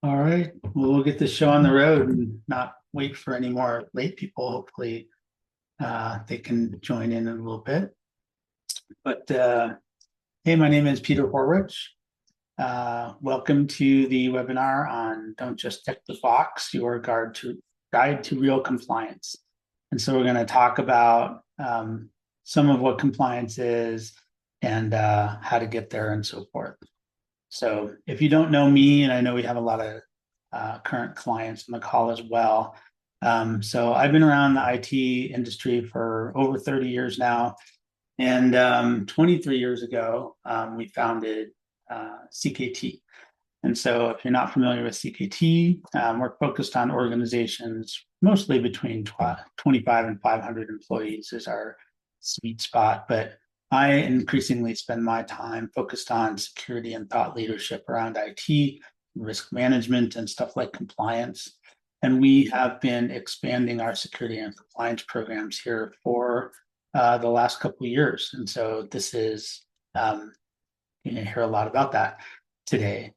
All right, well, we'll get this show on the road and not wait for any more late people. Hopefully, they can join in a little bit. But hey, my name is Peter Horwich. Welcome to the webinar on Don't Just Check the Box, your guide to real compliance. And so we're going to talk about some of what compliance is and how to get there and so forth. So if you don't know me, and I know we have a lot of current clients on the call as well. So I've been around the IT industry for over 30 years now. And 23 years ago, we founded CKT. And so if you're not familiar with CKT, we're focused on organizations mostly between 25 and 500 employees is our sweet spot. But I increasingly spend my time focused on security and thought leadership around IT, risk management, and stuff like compliance. And we have been expanding our security and compliance programs here for the last couple of years. And so this is, you're going to hear a lot about that today.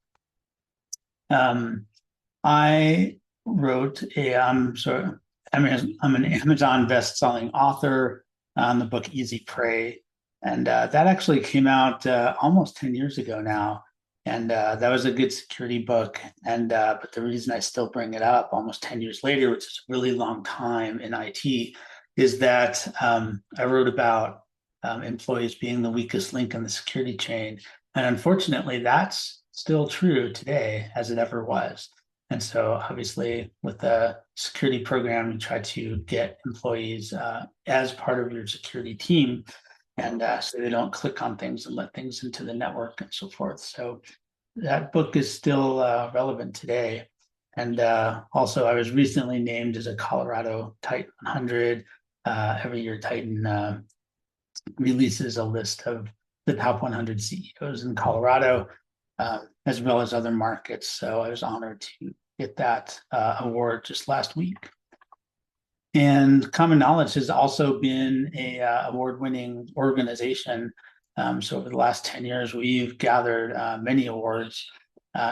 I wrote I'm an Amazon best-selling author on the book Easy Prey. And that actually came out almost 10 years ago now. And that was a good security book. And but the reason I still bring it up almost 10 years later, which is a really long time in IT, is that I wrote about employees being the weakest link in the security chain. And unfortunately, that's still true today as it ever was. And so obviously with the security program, you try to get employees as part of your security team, and so they don't click on things and let things into the network and so forth. So that book is still relevant today. And also, I was recently named as a Colorado Titan 100. Every year, Titan releases a list of the top 100 CEOs in Colorado, as well as other markets. So I was honored to get that award just last week. And Common Knowledge has also been a award-winning organization. So over the last 10 years, we've gathered many awards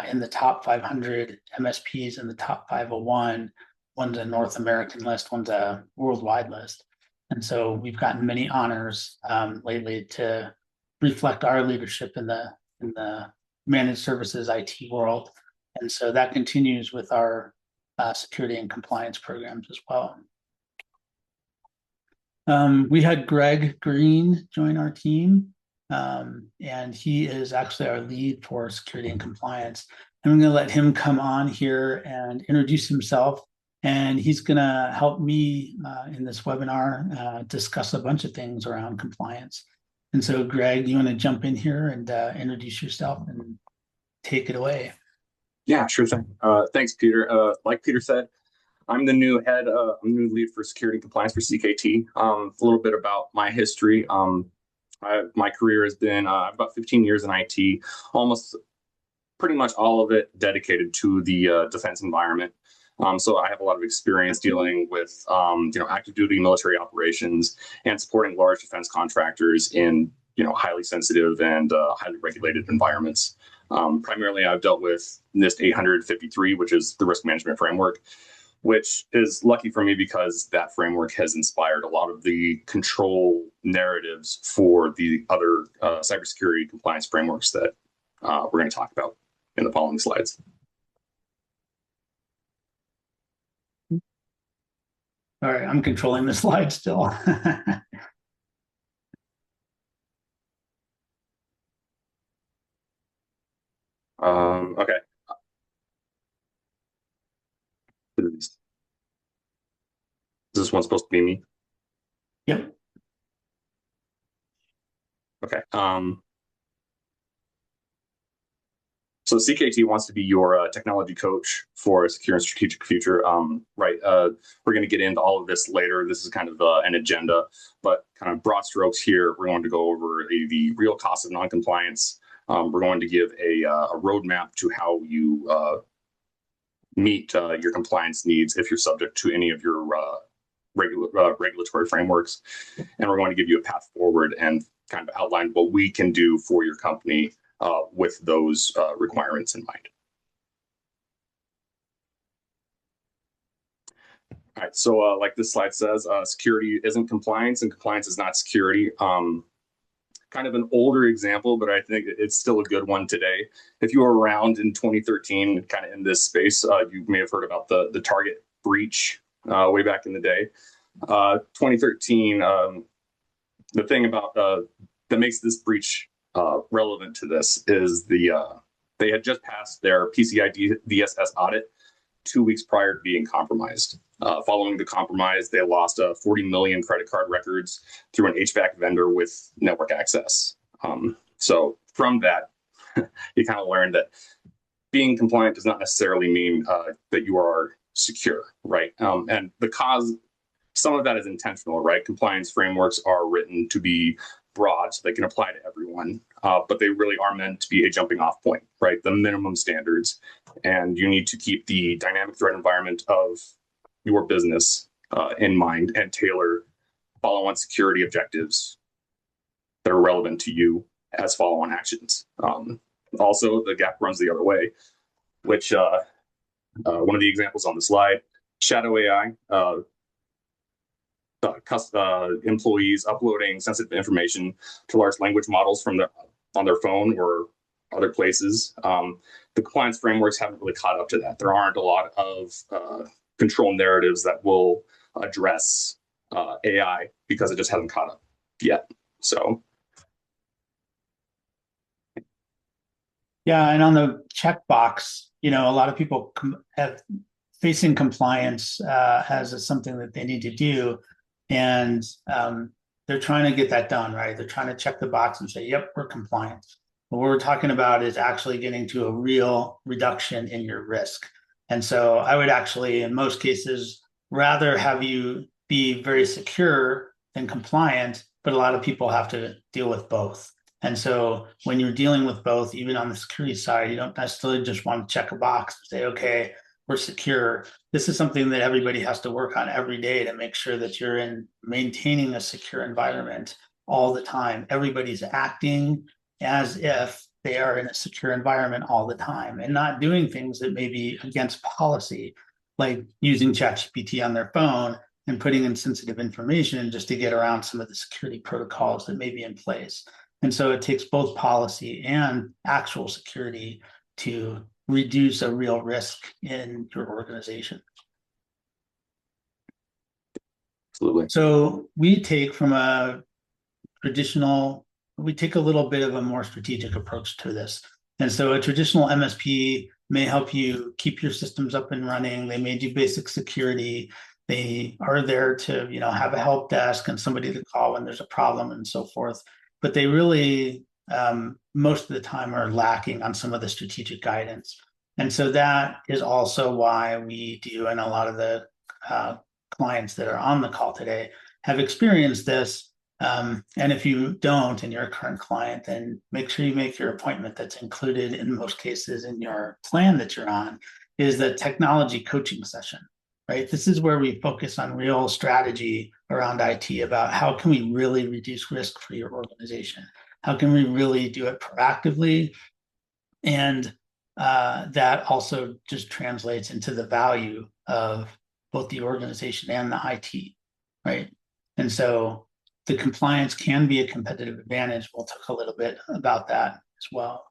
in the top 500 MSPs and the top 501. One's a North American list, one's a worldwide list. And so we've gotten many honors lately to reflect our leadership in the managed services IT world. And so that continues with our security and compliance programs as well. We had Greg Green join our team, and he is actually our lead for security and compliance. I'm going to let him come on here and introduce himself, and he's going to help me in this webinar discuss a bunch of things around compliance. And so, Greg, you want to jump in here and introduce yourself and take it away? Yeah, sure thing. Thanks, Peter. Like Peter said, I'm the new lead for security and compliance for CKT. A little bit about my history. My career has been about 15 years in IT, almost pretty much all of it dedicated to the defense environment. So I have a lot of experience dealing with active duty military operations and supporting large defense contractors in highly sensitive and highly regulated environments. Primarily, I've dealt with NIST 853, which is the risk management framework, which is lucky for me because that framework has inspired a lot of the control narratives for the other cybersecurity compliance frameworks that we're going to talk about in the following slides. All right, I'm controlling the slide still. Okay. Is this one supposed to be me? Yep. Okay. So CKT wants to be your technology coach for a secure and strategic future. Right. We're going to get into all of this later. This is kind of an agenda, but kind of broad strokes here. We're going to go over the real cost of noncompliance. We're going to give a roadmap to how you meet your compliance needs if you're subject to any of your regulatory frameworks. And we're going to give you a path forward and kind of outline what we can do for your company with those requirements in mind. All right, so like this slide says, security isn't compliance and compliance is not security. Kind of an older example, but I think it's still a good one today. If you were around in 2013, kind of in this space, you may have heard about the Target breach way back in the day. 2013, the thing about that makes this breach relevant to this is they had just passed their PCI DSS audit 2 weeks prior to being compromised. Following the compromise, they lost 40 million credit card records through an HVAC vendor with network access. So from that, you kind of learned that being compliant does not necessarily mean that you are secure, right? And some of that is intentional, right? Compliance frameworks are written to be broad so they can apply to everyone, but they really are meant to be a jumping off point, right? The minimum standards. And you need to keep the dynamic threat environment of your business in mind and tailor follow-on security objectives that are relevant to you as follow-on actions. Also, the gap runs the other way, which one of the examples on the slide, shadow AI, employees uploading sensitive information to large language models on their phone or other places. The compliance frameworks haven't really caught up to that. There aren't a lot of control narratives that will address AI because it just hasn't caught up yet. So, Yeah, and on the checkbox, a lot of people have facing compliance as something that they need to do, and they're trying to get that done, right? They're trying to check the box and say, "Yep, we're compliant." What we're talking about is actually getting to a real reduction in your risk. And so I would actually, in most cases, rather have you be very secure than compliant, but a lot of people have to deal with both. And so when you're dealing with both, even on the security side, you don't necessarily just want to check a box and say, okay, we're secure. This is something that everybody has to work on every day to make sure that you're maintaining a secure environment all the time. Everybody's acting as if they are in a secure environment all the time and not doing things that may be against policy, like using ChatGPT on their phone and putting in sensitive information just to get around some of the security protocols that may be in place. And so it takes both policy and actual security to reduce a real risk in your organization. absolutely. So we take a little bit of a more strategic approach to this. And so a traditional MSP may help you keep your systems up and running. They may do basic security. They are there to, have a help desk and somebody to call when there's a problem and so forth. But they really, most of the time, are lacking on some of the strategic guidance. And so that is also why we do, and a lot of the clients that are on the call today have experienced this. And if you don't and you're a current client, then make sure you make your appointment. That's included in most cases in your plan that you're on, is the technology coaching session, right? This is where we focus on real strategy around IT about how can we really reduce risk for your organization? How can we really do it proactively? And that also just translates into the value of both the organization and the IT, right? And so the compliance can be a competitive advantage. We'll talk a little bit about that as well.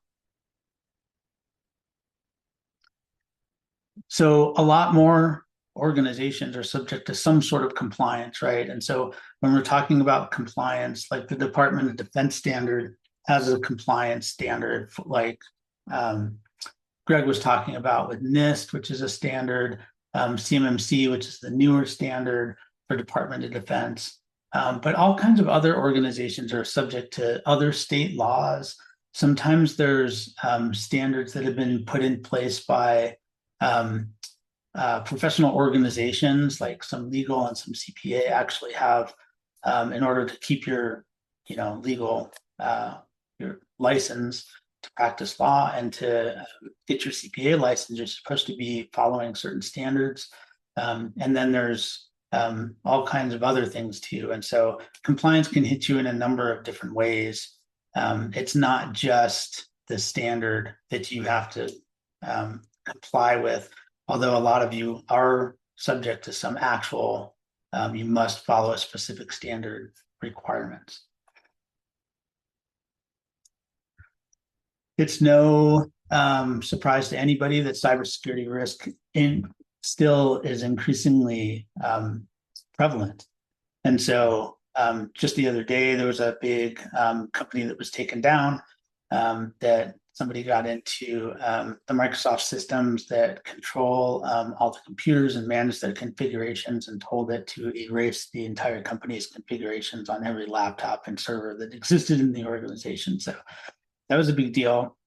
So a lot more organizations are subject to some sort of compliance, right? And so when we're talking about compliance, like the Department of Defense standard has a compliance standard, like Greg was talking about with NIST, which is a standard, CMMC, which is the newer standard for Department of Defense. But all kinds of other organizations are subject to other state laws. Sometimes there's standards that have been put in place by professional organizations, like some legal and some CPA actually have, in order to keep your, legal, your license to practice law and to get your CPA license, you're supposed to be following certain standards. And then there's all kinds of other things too. And so compliance can hit you in a number of different ways. It's not just the standard that you have to comply with, although a lot of you are subject to some actual, you must follow a specific standard requirements. It's no surprise to anybody that cybersecurity risk still is increasingly prevalent. And so just the other day, there was a big company that was taken down that somebody got into the Microsoft systems that control all the computers and manage their configurations, and told it to erase the entire company's configurations on every laptop and server that existed in the organization. So that was a big deal.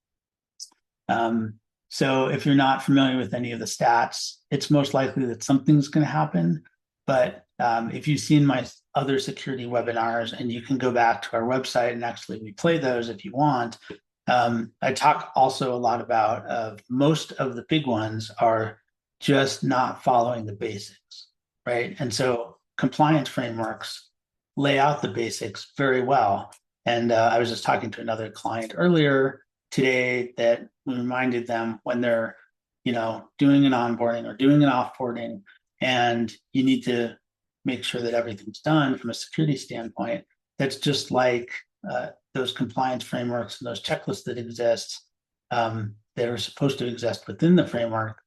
So if you're not familiar with any of the stats, it's most likely that something's going to happen. But if you've seen my other security webinars, and you can go back to our website and actually replay those if you want, I talk also a lot about most of the big ones are just not following the basics, right? And so compliance frameworks lay out the basics very well. And I was just talking to another client earlier today that we reminded them, when they're, doing an onboarding or doing an offboarding, and you need to make sure that everything's done from a security standpoint, that's just like those compliance frameworks and those checklists that exist that are supposed to exist within the framework.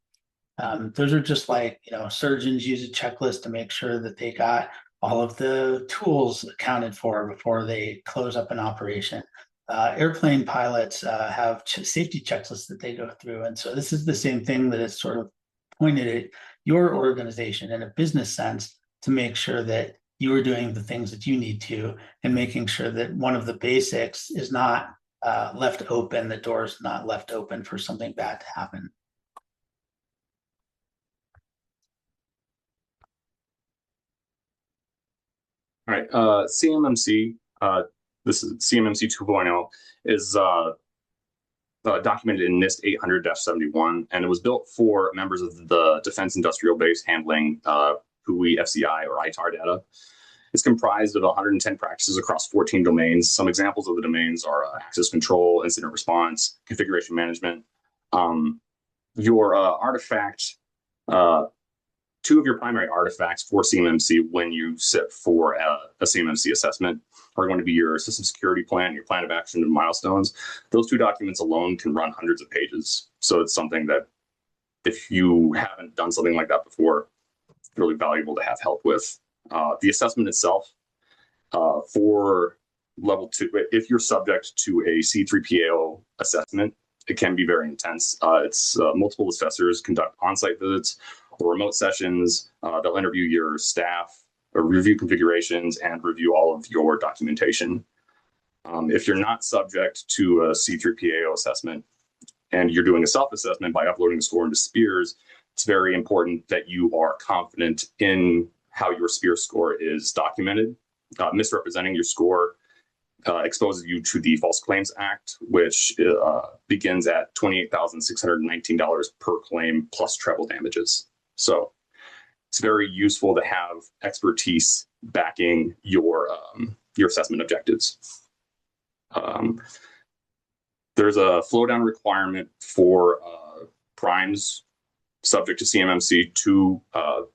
Those are just like, surgeons use a checklist to make sure that they got all of the tools accounted for before they close up an operation. Airplane pilots have safety checklists that they go through. And so this is the same thing that is sort of pointed at your organization in a business sense, to make sure that you are doing the things that you need to, and making sure that one of the basics is not left open, the door is not left open for something bad to happen. All right, CMMC, this is CMMC 2.0, is documented in NIST 800-71, and it was built for members of the Defense Industrial Base handling PUI, FCI, or ITAR data. It's comprised of 110 practices across 14 domains. Some examples of the domains are access control, incident response, configuration management. Your artifact, two of your primary artifacts for CMMC when you sit for a CMMC assessment are going to be your system security plan, your plan of action, and milestones. Those two documents alone can run hundreds of pages. So it's something that, if you haven't done something like that before, it's really valuable to have help with. The assessment itself, for level 2, if you're subject to a C3PAO assessment, it can be very intense. It's multiple assessors conduct on-site visits or remote sessions. They'll interview your staff, or review configurations, and review all of your documentation. If you're not subject to a C3PAO assessment and you're doing a self-assessment by uploading a score into Spears, it's very important that you are confident in how your Spears score is documented. Misrepresenting your score exposes you to the False Claims Act, which begins at $28,619 per claim plus treble damages. So it's very useful to have expertise backing your assessment objectives. There's a flow down requirement for primes subject to CMMC to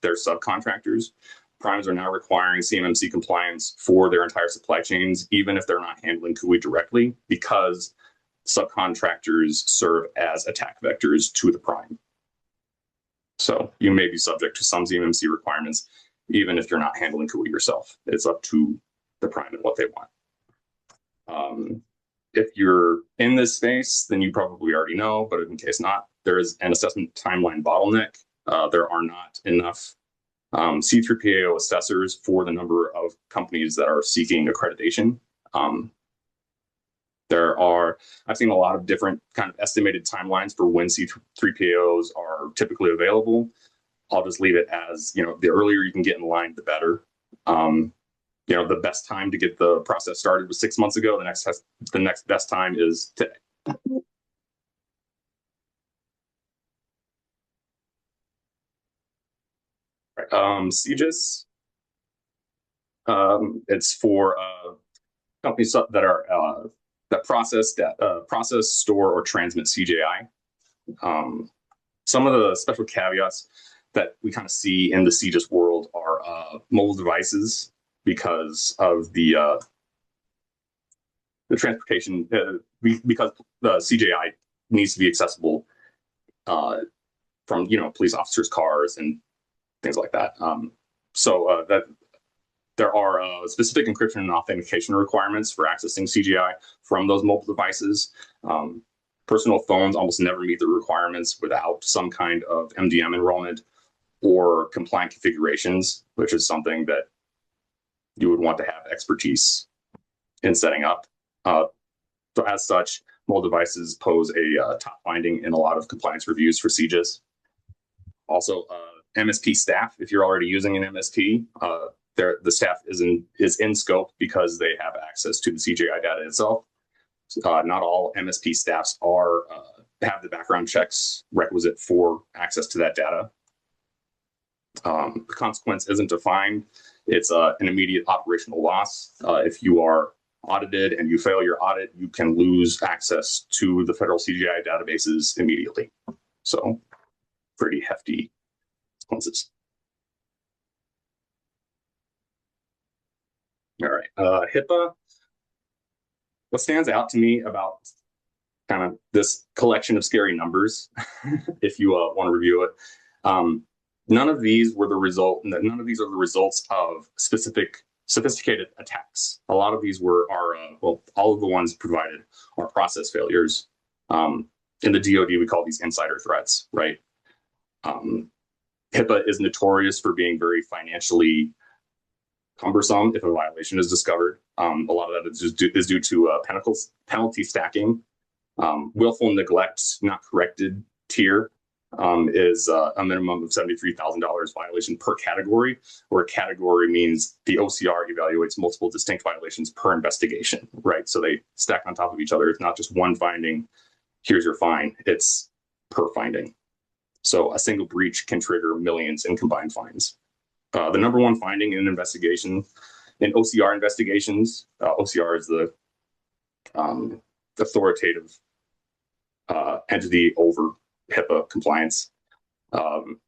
their subcontractors. Primes are now requiring CMMC compliance for their entire supply chains, even if they're not handling CUI directly, because subcontractors serve as attack vectors to the prime. So you may be subject to some CMMC requirements, even if you're not handling CUI yourself. It's up to the prime and what they want. If you're in this space, then you probably already know, but in case not, there is an assessment timeline bottleneck. There are not enough C3PAO assessors for the number of companies that are seeking accreditation. I've seen a lot of different kind of estimated timelines for when C3PAOs are typically available. I'll just leave it as, the earlier you can get in line, the better. The best time to get the process started was 6 months ago. The next best time is today. CGIS, it's for companies that are that process, store, or transmit CJI. Some of the special caveats: that we kind of see in the CGIS world are mobile devices because of the transportation, because the CJI needs to be accessible from police officers' cars and things like that. So that there are specific encryption and authentication requirements for accessing CGI from those mobile devices. Personal phones almost never meet the requirements without some kind of MDM enrollment or compliant configurations, which is something that you would want to have expertise in setting up. So as such, mobile devices pose a top finding in a lot of compliance reviews for CGIS. Also, MSP staff, if you're already using an MSP, the staff is in scope because they have access to the CGI data itself. Not all MSP staffs have the background checks requisite for access to that data. The consequence isn't defined. It's an immediate operational loss. If you are audited and you fail your audit, you can lose access to the federal CGI databases immediately. So pretty hefty consequences. All right, HIPAA. What stands out to me about kind of this collection of scary numbers, if you want to review it, none of these are the results of sophisticated attacks. A lot of these all of the ones provided are process failures. In the DoD, we call these insider threats, right? HIPAA is notorious for being very financially cumbersome if a violation is discovered. A lot of that is due to penalty stacking. Willful neglect, not corrected tier is a minimum of $73,000 violation per category, where category means the OCR evaluates multiple distinct violations per investigation, right? So they stack on top of each other. It's not just one finding, here's your fine, it's per finding. So a single breach can trigger millions in combined fines. The number one finding in an investigation, in OCR investigations, OCR is the authoritative entity over HIPAA compliance. I'm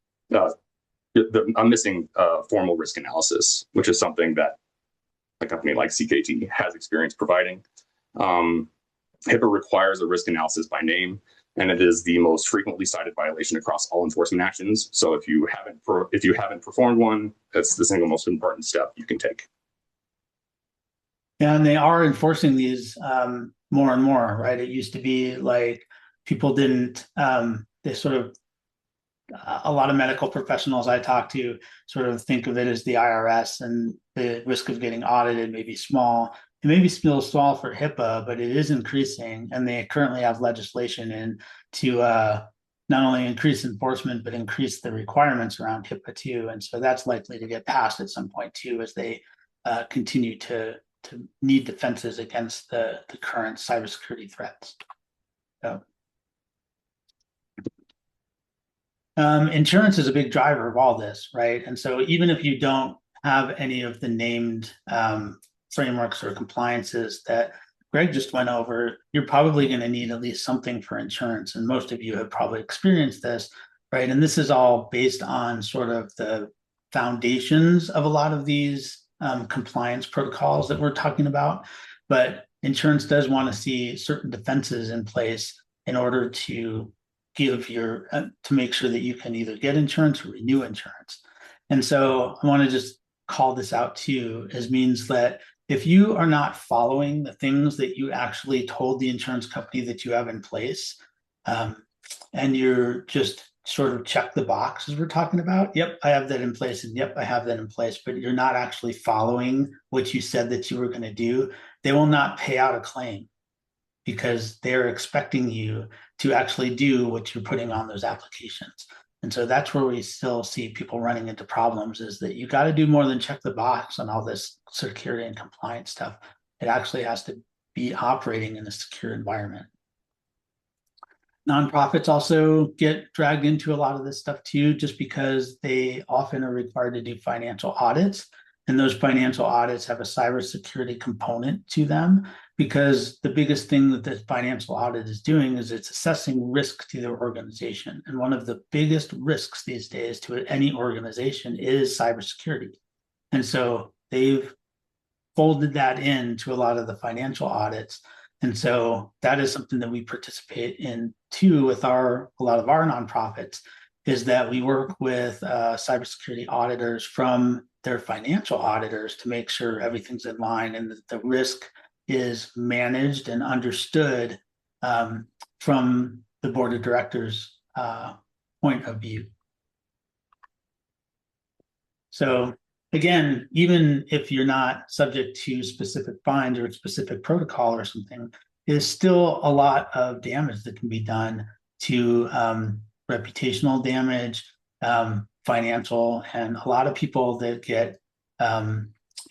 missing formal risk analysis, which is something that a company like CKT has experience providing. HIPAA requires a risk analysis by name, and it is the most frequently cited violation across all enforcement actions. So if you haven't performed one, that's the single most important step you can take. Yeah, and they are enforcing these more and more, right? It used to be like people didn't, they sort of, a lot of medical professionals I talk to sort of think of it as the IRS, and the risk of getting audited may be small. It may be still small for HIPAA, but it is increasing, and they currently have legislation in to not only increase enforcement, but increase the requirements around HIPAA too. And so that's likely to get passed at some point too, as they continue to need defenses against the current cybersecurity threats. So, insurance is a big driver of all this, right? And so even if you don't have any of the named frameworks or compliances that Greg just went over, you're probably going to need at least something for insurance. And most of you have probably experienced this, right? And this is all based on sort of the foundations of a lot of these compliance protocols that we're talking about. But insurance does want to see certain defenses in place in order to to make sure that you can either get insurance or renew insurance. And so I want to just call this out too, as means that if you are not following the things that you actually told the insurance company that you have in place, and you're just sort of check the box as we're talking about, yep, I have that in place, and yep, I have that in place, but you're not actually following what you said that you were going to do, they will not pay out a claim, because they're expecting you to actually do what you're putting on those applications. And so that's where we still see people running into problems, is that you got to do more than check the box on all this security and compliance stuff. It actually has to be operating in a secure environment. Nonprofits also get dragged into a lot of this stuff too, just because they often are required to do financial audits. And those financial audits have a cybersecurity component to them, because the biggest thing that the financial audit is doing is it's assessing risk to their organization. And one of the biggest risks these days to any organization is cybersecurity. And so they've folded that into a lot of the financial audits. And so that is something that we participate in too with a lot of our nonprofits, is that we work with cybersecurity auditors from their financial auditors to make sure everything's in line and that the risk is managed and understood from the board of directors point of view. So again, even if you're not subject to specific fines or a specific protocol or something, there's still a lot of damage that can be done to reputational damage, financial, and a lot of people that get a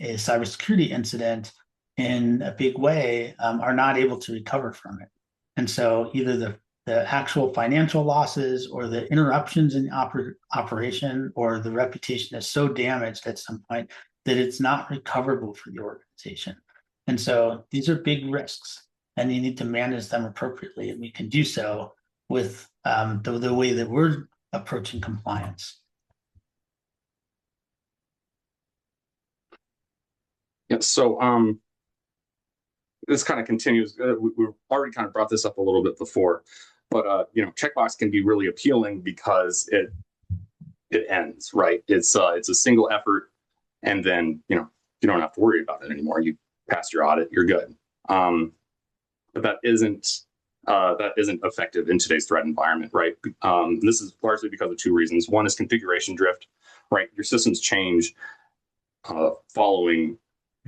cybersecurity incident in a big way are not able to recover from it. And so either the actual financial losses or the interruptions in operation or the reputation is so damaged at some point that it's not recoverable for the organization. And so these are big risks, and you need to manage them appropriately. And we can do so with the way that we're approaching compliance. Yeah, so this kind of continues. We've already kind of brought this up a little bit before, but checkbox can be really appealing because it ends, right. It's a single effort, and then you don't have to worry about it anymore. You pass your audit, you're good. But that isn't effective in today's threat environment, right? This is largely because of two reasons. One is configuration drift, right? Your systems change following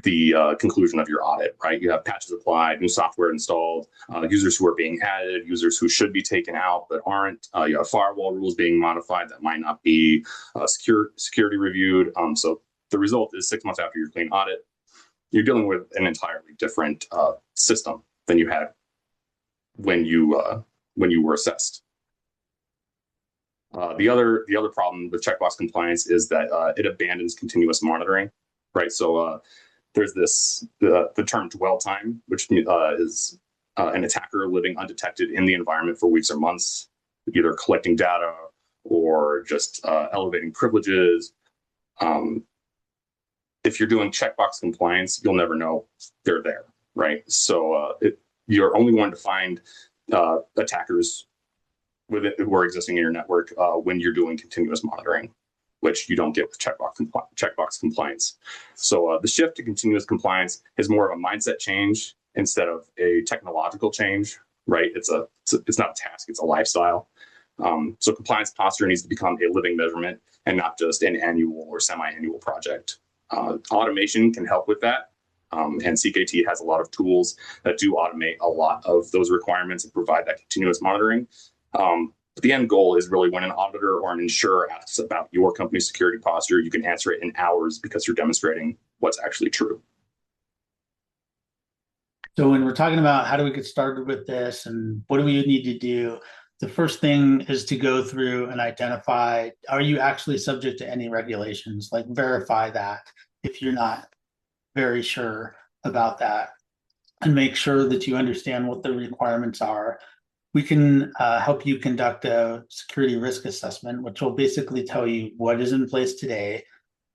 the conclusion of your audit, right? You have patches applied, new software installed, users who are being added, users who should be taken out but aren't. You have firewall rules being modified that might not be security reviewed. So the result is 6 months after your clean audit, you're dealing with an entirely different system than you had when you were assessed. The other problem with checkbox compliance is that it abandons continuous monitoring, right? So there's the term dwell time, which is an attacker living undetected in the environment for weeks or months, either collecting data or just elevating privileges. If you're doing checkbox compliance, you'll never know they're there, right? So you're only going to find attackers who are existing in your network when you're doing continuous monitoring, which you don't get with checkbox compliance. So the shift to continuous compliance is more of a mindset change instead of a technological change, right? It's not a task, it's a lifestyle. So compliance posture needs to become a living measurement and not just an annual or semi-annual project. Automation can help with that. And CKT has a lot of tools that do automate a lot of those requirements and provide that continuous monitoring. But the end goal is really when an auditor or an insurer asks about your company's security posture, you can answer it in hours because you're demonstrating what's actually true. So when we're talking about how do we get started with this and what do we need to do, the first thing is to go through and identify, are you actually subject to any regulations? Like verify that if you're not very sure about that, and make sure that you understand what the requirements are. We can help you conduct a security risk assessment, which will basically tell you what is in place today.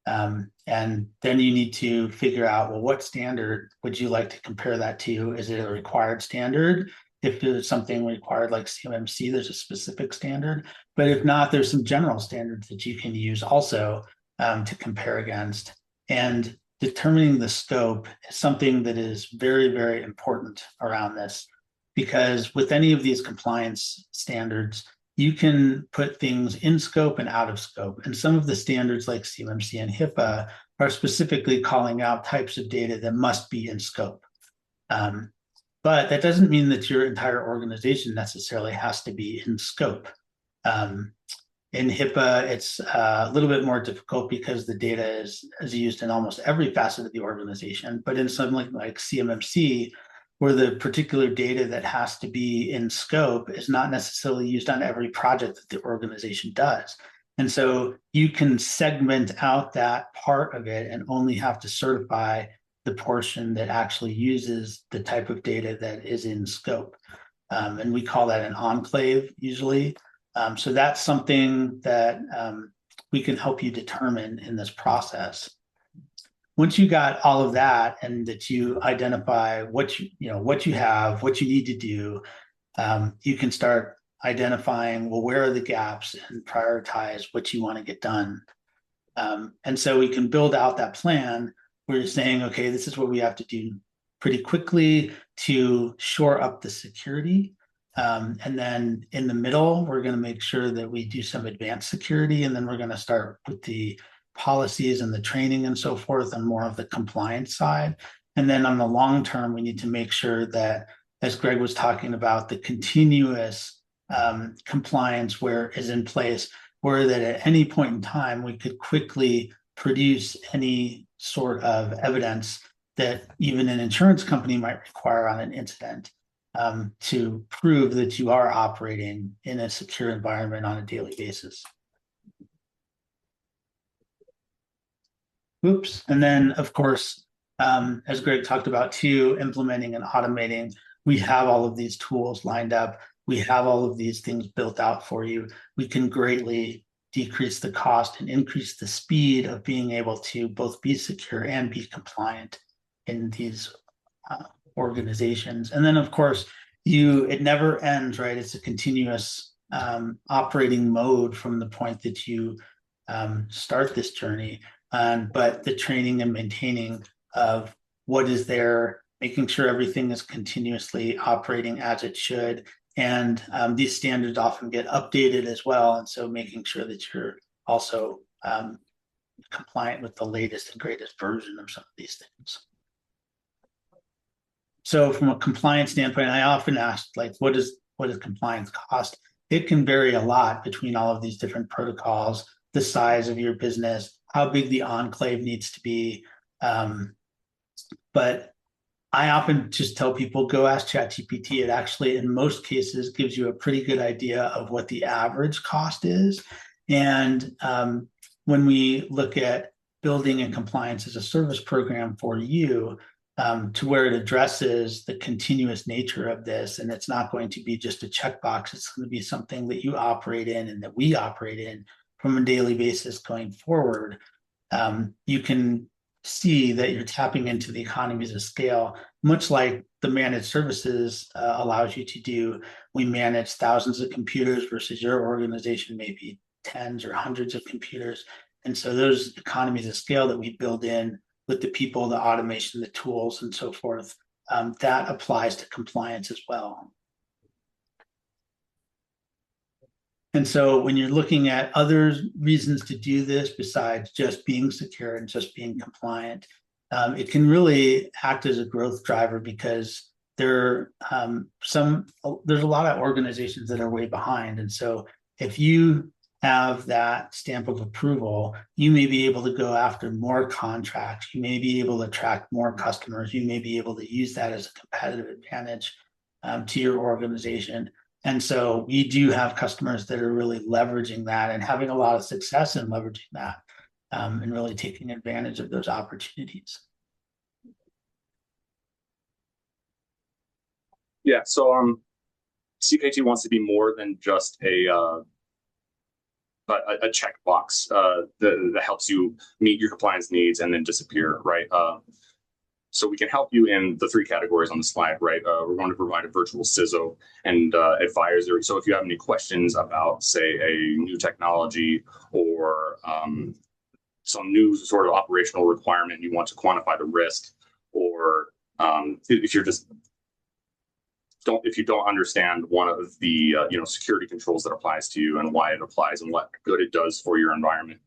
And then you need to figure out, well, what standard would you like to compare that to? Is it a required standard? If there's something required like CMMC, there's a specific standard. But if not, there's some general standards that you can use also to compare against. And determining the scope is something that is very, very important around this. Because with any of these compliance standards, you can put things in scope and out of scope. And some of the standards like CMMC and HIPAA are specifically calling out types of data that must be in scope. But that doesn't mean that your entire organization necessarily has to be in scope. In HIPAA, it's a little bit more difficult because the data is used in almost every facet of the organization. But in something like CMMC, where the particular data that has to be in scope is not necessarily used on every project that the organization does. And so you can segment out that part of it and only have to certify the portion that actually uses the type of data that is in scope. And we call that an enclave usually. So that's something that we can help you determine in this process. Once you got all of that and that you identify what what you have, what you need to do, you can start identifying, well, where are the gaps and prioritize what you want to get done. And so we can build out that plan where you're saying, okay, this is what we have to do pretty quickly to shore up the security. And then in the middle, we're going to make sure that we do some advanced security. And then we're going to start with the policies and the training and so forth and more of the compliance side. And then on the long term, we need to make sure that, as Greg was talking about, the continuous compliance where is in place, where that at any point in time, we could quickly produce any sort of evidence that even an insurance company might require on an incident to prove that you are operating in a secure environment on a daily basis. Oops. And then, of course, as Greg talked about too, implementing and automating, we have all of these tools lined up. We have all of these things built out for you. We can greatly decrease the cost and increase the speed of being able to both be secure and be compliant in these organizations. And then, of course, it never ends, right? It's a continuous operating mode from the point that you start this journey. But the training and maintaining of what is there, making sure everything is continuously operating as it should. And these standards often get updated as well. And so making sure that you're also compliant with the latest and greatest version of some of these things. So from a compliance standpoint, I often ask, like, what does compliance cost? It can vary a lot between all of these different protocols, the size of your business, how big the enclave needs to be. But I often just tell people, go ask ChatGPT. It actually, in most cases, gives you a pretty good idea of what the average cost is. And when we look at building a compliance as a service program for you, to where it addresses the continuous nature of this, and it's not going to be just a checkbox. It's going to be something that you operate in and that we operate in from a daily basis going forward. You can see that you're tapping into the economies of scale, much like the managed services allows you to do. We manage thousands of computers versus your organization maybe tens or hundreds of computers. And so those economies of scale that we build in with the people, the automation, the tools, and so forth, that applies to compliance as well. And so when you're looking at other reasons to do this besides just being secure and just being compliant, it can really act as a growth driver because there's a lot of organizations that are way behind. And so if you have that stamp of approval, you may be able to go after more contracts. You may be able to attract more customers. You may be able to use that as a competitive advantage to your organization. And so we do have customers that are really leveraging that and having a lot of success in leveraging that and really taking advantage of those opportunities. Yeah, so CKT wants to be more than just a checkbox that helps you meet your compliance needs and then disappear, right? So we can help you in the three categories on the slide, right? We're going to provide a virtual CISO and advisory. So if you have any questions about, say, a new technology or some new sort of operational requirement, you want to quantify the risk, or if you're just if you don't understand one of the security controls that applies to you and why it applies and what good it does for your environment,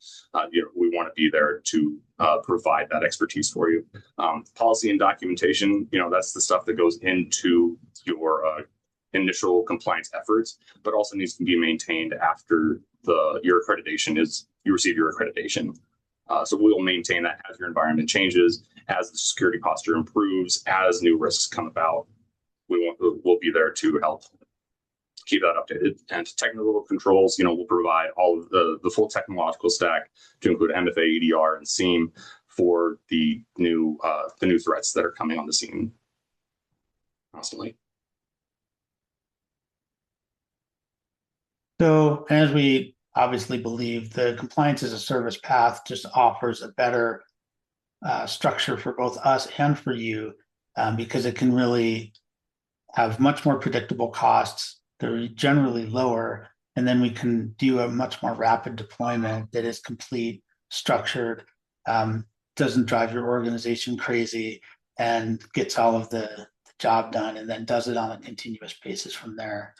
we want to be there to provide that expertise for you. Policy and documentation, that's the stuff that goes into your initial compliance efforts, but also needs to be maintained after your accreditation you receive your accreditation. So we will maintain that as your environment changes, as the security posture improves, as new risks come about. We'll be there to help. keep that updated. And technical controls, will provide all of the full technological stack to include MFA, EDR, and SIEM for the new threats that are coming on the scene constantly. So as we obviously believe, the compliance as a service path just offers a better structure for both us and for you, because it can really have much more predictable costs. They're generally lower, and then we can do a much more rapid deployment that is complete, structured, doesn't drive your organization crazy, and gets all of the job done, and then does it on a continuous basis from there.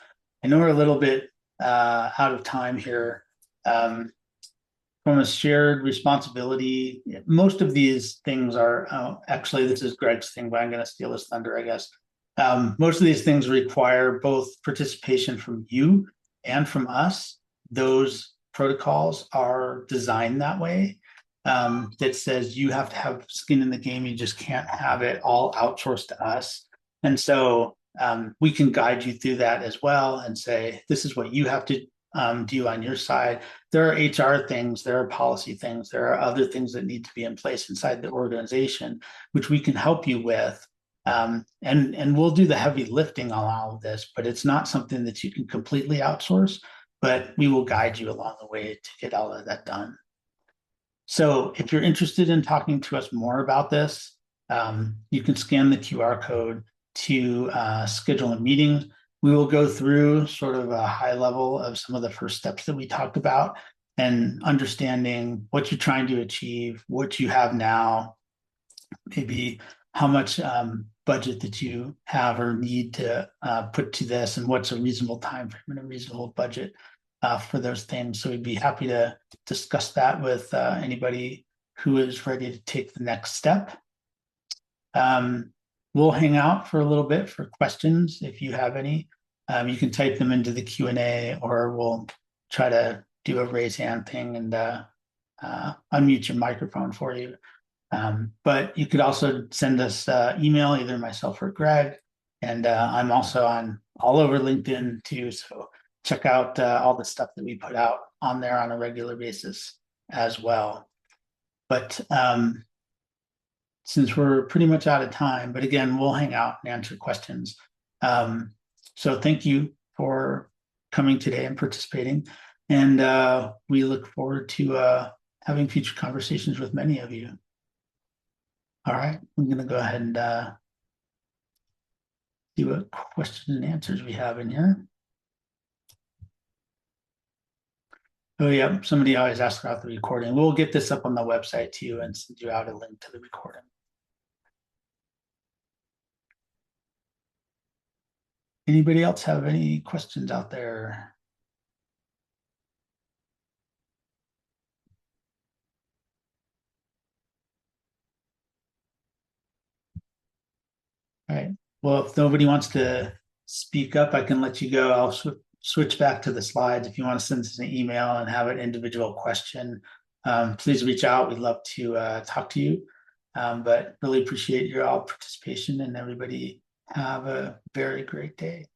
I know we're a little bit out of time here. From a shared responsibility, most of these things are actually, this is Greg's thing, but I'm going to steal his thunder, I guess. Most of these things require both participation from you and from us. Those protocols are designed that way, that says you have to have skin in the game. You just can't have it all outsourced to us. And so we can guide you through that as well and say, this is what you have to do on your side. There are HR things, there are policy things, there are other things that need to be in place inside the organization, which we can help you with. And we'll do the heavy lifting on all of this, but it's not something that you can completely outsource, but we will guide you along the way to get all of that done. So if you're interested in talking to us more about this, you can scan the QR code to schedule a meeting. We will go through sort of a high level of some of the first steps that we talked about and understanding what you're trying to achieve, what you have now, maybe how much budget that you have or need to put to this, and what's a reasonable time frame and a reasonable budget for those things. So we'd be happy to discuss that with anybody who is ready to take the next step. We'll hang out for a little bit for questions if you have any. You can type them into the Q&A, or we'll try to do a raise hand thing and unmute your microphone for you. But you could also send us email, either myself or Greg. And I'm also on all over LinkedIn too. So check out all the stuff that we put out on there on a regular basis as well. But since we're pretty much out of time, but again, we'll hang out and answer questions. So thank you for coming today and participating. And we look forward to having future conversations with many of you. All right, I'm going to go ahead and see what questions and answers we have in here. Oh, yeah, somebody always asks about the recording. We'll get this up on the website too and send you out a link to the recording. Anybody else have any questions out there? All right. Well, if nobody wants to speak up, I can let you go. I'll switch back to the slides. If you want to send us an email and have an individual question, please reach out. We'd love to talk to you. But really appreciate your all participation, and everybody have a very great day.